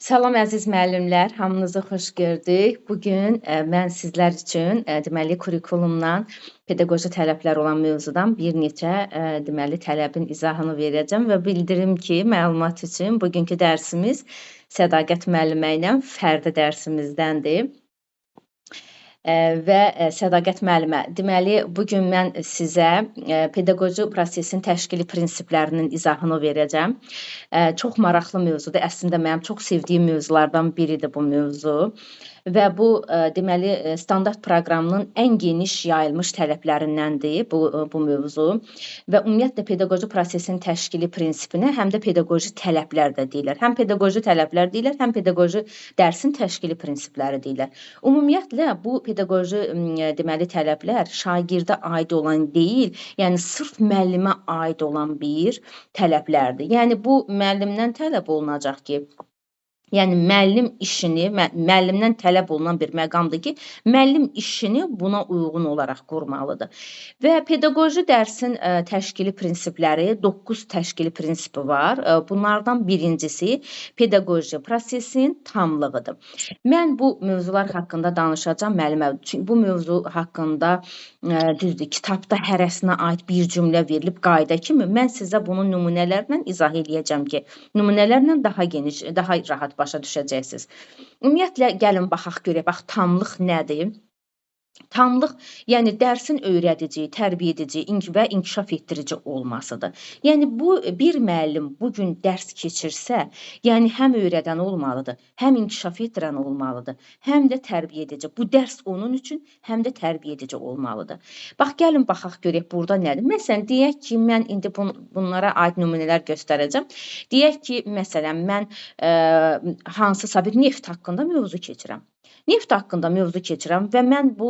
Salam əziz müəllimlər, hamınızı xoş gördük. Bugün mən sizlər üçün deməli kurikulumdan pedaqoji tələblər olan mövzudan bir neçə deməli tələbin izahını verəcəm və bildirim ki, məlumat üçün bugünkü dərsimiz Sədaqət müəllimə ilə fərdi dərsimizdəndir. Və Sədaqət müəllimə, deməli bugün mən sizə pedaqoji prosesin təşkili prinsiplərinin izahını verəcəm. Çox maraqlı mövzudur. Əslində mənim çox sevdiyim mövzulardan biridir bu mövzu. Və bu deməli standart proqramının ən geniş yayılmış tələblərindəndir bu mövzu və ümumiyyətlə pedaqoji prosesin təşkili prinsipinə həm də pedaqoji tələblər də deyilir. Həm pedaqoji tələblər deyilir, həm pedaqoji dərsin təşkili prinsipləri deyilir. Ümumiyyətlə bu pedaqoji deməli tələblər şagirdə aid olan deyil, yəni sırf müəllimə aid olan bir tələblərdir. Yəni bu müəllimdən tələb olunacaq ki, yəni müəllim işini, müəllimdən tələb olunan bir məqamdır ki, müəllim işini buna uyğun olaraq qurmalıdır. Və pedaqoji dərsin təşkili prinsipləri, 9 təşkili prinsipi var. Bunlardan birincisi pedaqoji prosesin tamlığıdır. Mən bu mövzular haqqında danışacağam müəllimə. Çünki bu mövzu haqqında düzdür, kitabda hərəsinə aid bir cümlə verilib qayda kimi. Mən sizə bunu nümunələrlə izah edəcəm ki, nümunələrlə daha geniş, daha rahat başa düşəcəksiniz. Ümumiyyətlə gəlin baxaq görək, bax tamlıq nədir? Tamlıq, yəni dərsin öyrədici, tərbiyə edici və inkişaf etdirici olmasıdır. Yəni bu bir müəllim bu gün dərs keçirsə, yəni həm öyrədən olmalıdır, həm inkişaf etdirən olmalıdır, həm də tərbiyə edici. Bu dərs onun üçün həm də tərbiyə edici olmalıdır. Bax gəlin baxaq görək burada nədir? Məsələn, deyək ki, mən indi bunlara aid nümunələr göstərəcəm. Deyək ki, məsələn, mən hansısa bir neft haqqında mövzu keçirəm. Neft haqqında mövzu keçirəm və mən bu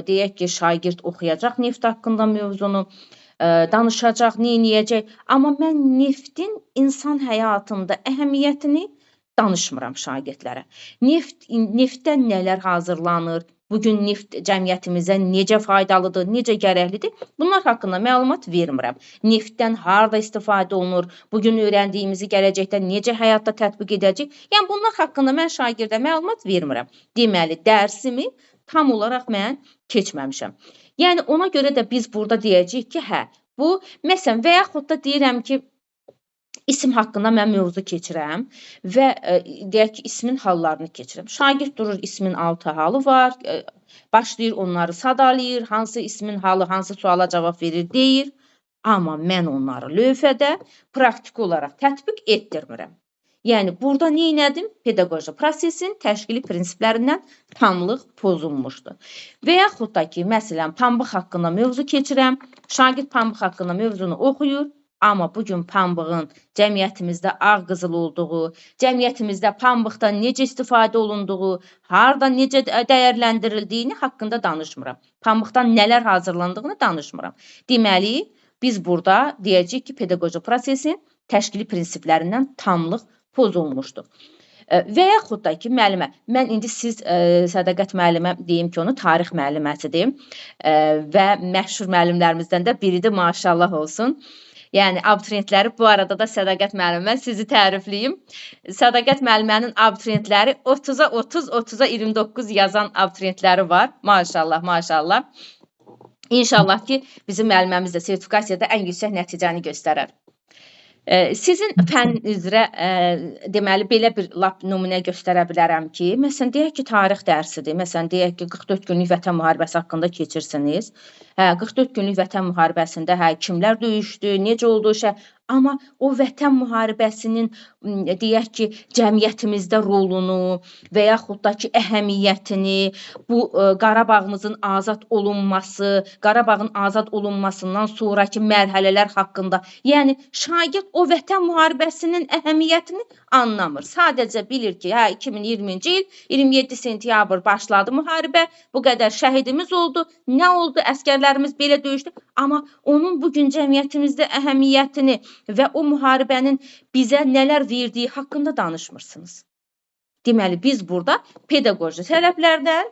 deyək ki, şagird oxuyacaq neft haqqında mövzunu, danışacaq, neyniyəcək, amma mən neftin insan həyatında əhəmiyyətini danışmıram şagirdlərə. Neftdən nələr hazırlanır, bugün neft cəmiyyətimizə necə faydalıdır, necə gərəklidir, bunlar haqqında məlumat vermirəm. Neftdən harda istifadə olunur, bugün öyrəndiyimizi gələcəkdə necə həyatda tətbiq edəcək, yəni bunlar haqqında mən şagirdə məlumat vermirəm. Deməli, dərsimi tam olaraq mən keçməmişəm. Yəni ona görə də biz burada deyəcəyik ki, hə, bu məsələn və yaxud da deyirəm ki, İsim haqqında mən mövzu keçirəm və deyək ki, ismin hallarını keçirəm. Şagird durur, ismin 6 halı var, başlayır onları sadalayır, hansı ismin halı, hansı suala cavab verir, deyir. Amma mən onları lövhədə praktik olaraq tətbiq etdirmirəm. Yəni, burada neynədim? Pedaqoji prosesin təşkili prinsiplərindən tamlıq pozulmuşdur. Və yaxud da ki, məsələn, pambıq haqqında mövzu keçirəm, şagird pambıq haqqında mövzunu oxuyur, amma bugün pambığın cəmiyyətimizdə ağ qızıl olduğu, cəmiyyətimizdə pambıqdan necə istifadə olunduğu, harada necə dəyərləndirildiyini haqqında danışmıram. Pambıqdan nələr hazırlandığını danışmıram. Deməli, biz burada deyəcəyik ki, pedaqoji prosesin təşkili prinsiplərindən tamlıq pozulmuşdur. Və yaxud da ki, müəllimə, mən indi siz Sədaqət müəllimə deyim ki, onu tarix müəlliməsidir və məşhur müəllimlərimizdən də biridir, maşallah olsun. Yəni, abituriyentləri bu arada da Sədaqət müəllimə sizi tərifləyim. Sədaqət müəllimənin abituriyentləri 30-a 30, 30-a 29 yazan abituriyentləri var. Maşallah, maşallah. İnşallah ki, bizim müəlliməmiz də sertifikasiyada ən yüksək nəticəni göstərər. Sizin fənn üzrə deməli belə bir lap nümunə göstərə bilərəm ki, məsələn deyək ki, tarix dərsidir. Məsələn deyək ki, 44 günlük Vətən müharibəsi haqqında keçirsiniz. 44 günlük Vətən müharibəsində kimlər döyüşdü, necə oldu amma o Vətən müharibəsinin deyək ki, cəmiyyətimizdə rolunu və yaxud da ki, əhəmiyyətini, bu Qarabağımızın azad olunması, Qarabağın azad olunmasından sonraki mərhələlər haqqında, yəni şagird o Vətən müharibəsinin əhəmiyyətini anlamır. Sadəcə bilir ki, 2020-ci il 27 sentyabr başladı müharibə, bu qədər şəhidimiz oldu, nə oldu, əskərlərimiz belə döyüşdü, amma onun bugün cəmiyyətimizdə əhəmiyyətini və o müharibənin bizə nələr verdiyi haqqında danışmırsınız. Deməli, biz burada pedaqoji tələblərdən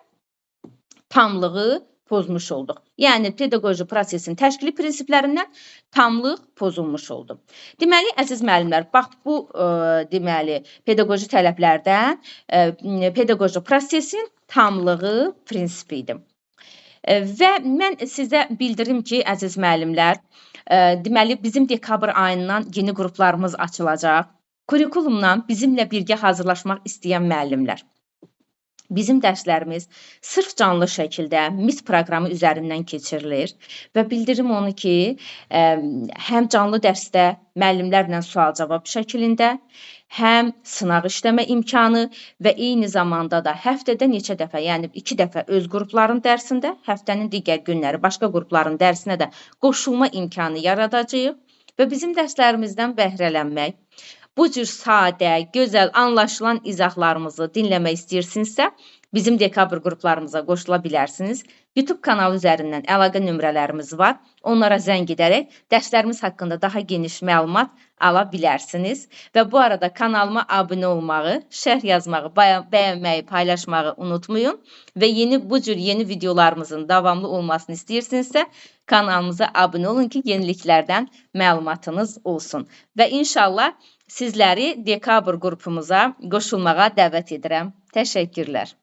tamlığı pozmuş olduq. Yəni pedaqoji prosesin təşkili prinsiplərindən tamlıq pozulmuş oldu. Deməli, əziz müəllimlər, bax bu deməli pedaqoji tələblərdən pedaqoji prosesin tamlığı prinsipi idi. Və mən sizə bildirim ki, əziz müəllimlər, deməli bizim dekabr ayından yeni qruplarımız açılacaq. Kurikulumdan bizimlə birgə hazırlaşmaq istəyən müəllimlər. Bizim dərslərimiz sırf canlı şəkildə MIT proqramı üzərindən keçirilir və bildirim onu ki, həm canlı dərsdə müəllimlərlə sual-cavab şəklində, həm sınaq işləmə imkanı və eyni zamanda da həftədə neçə dəfə, yəni 2 dəfə öz qrupların dərsində, həftənin digər günləri başqa qrupların dərsinə də qoşulma imkanı yaradacağıq və bizim dərslərimizdən bəhrələnmək, bu cür sadə, gözəl, anlaşılan izahlarımızı dinləmək istəyirsinizsə, bizim dekabr qruplarımıza qoşula bilərsiniz. YouTube kanalı üzərindən əlaqə nömrələrimiz var. Onlara zəng edərək dərslərimiz haqqında daha geniş məlumat ala bilərsiniz. Və bu arada kanalıma abunə olmağı, şərh yazmağı, bəyənməyi, paylaşmağı unutmayın. Və bu cür yeni videolarımızın davamlı olmasını istəyirsinizsə, kanalımıza abunə olun ki, yeniliklərdən məlumatınız olsun. Və inşallah sizləri dekabr qrupumuza qoşulmağa dəvət edirəm. Təşəkkürlər.